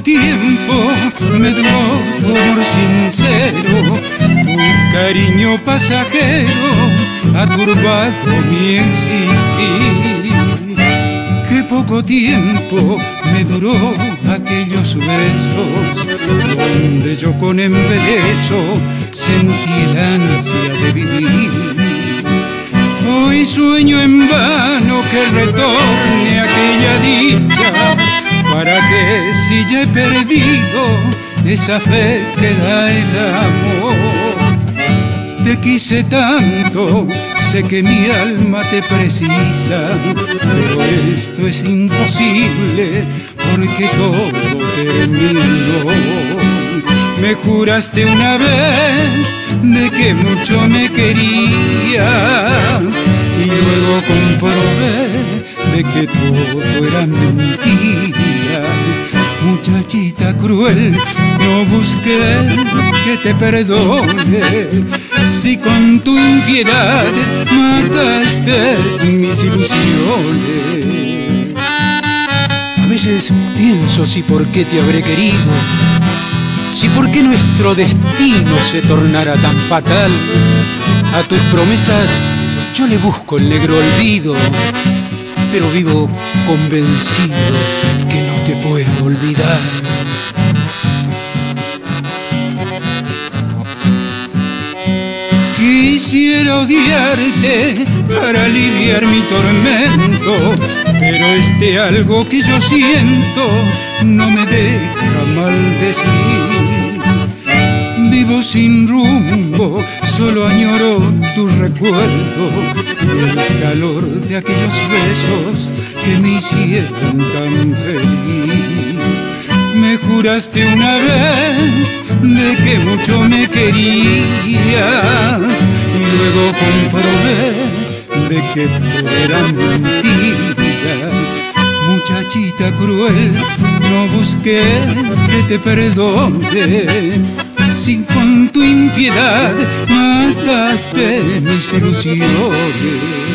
poco tiempo me duró tu amor sincero, tu cariño pasajero ha turbado mi existir. Qué poco tiempo me duró aquellos besos donde yo con embeleso sentí el ansia de vivir. Hoy sueño en vano que retorne aquella dicha, para que si ya he perdido esa fe que da el amor. Te quise tanto, sé que mi alma te precisa, pero esto es imposible porque todo terminó. Me juraste una vez de que mucho me querías y luego comprobé de que todo era mentira. Muchachita cruel, no busqué que te perdone, si con tu impiedad mataste mis ilusiones. A veces pienso si por qué te habré querido, si por qué nuestro destino se tornara tan fatal. A tus promesas yo le busco el negro olvido, pero vivo convencido que no te puedo olvidar. Quisiera odiarte para aliviar mi tormento, pero este algo que yo siento no me deja maldecir. Vivo sin rumbo, solo añoro tu recuerdo y el calor de aquellos besos que me hicieron tan feliz. Me juraste una vez de que mucho me querías y luego comprobé de que todo era mentira. Muchachita cruel, no busqué que te perdone, si con tu impiedad mataste mis ilusiones.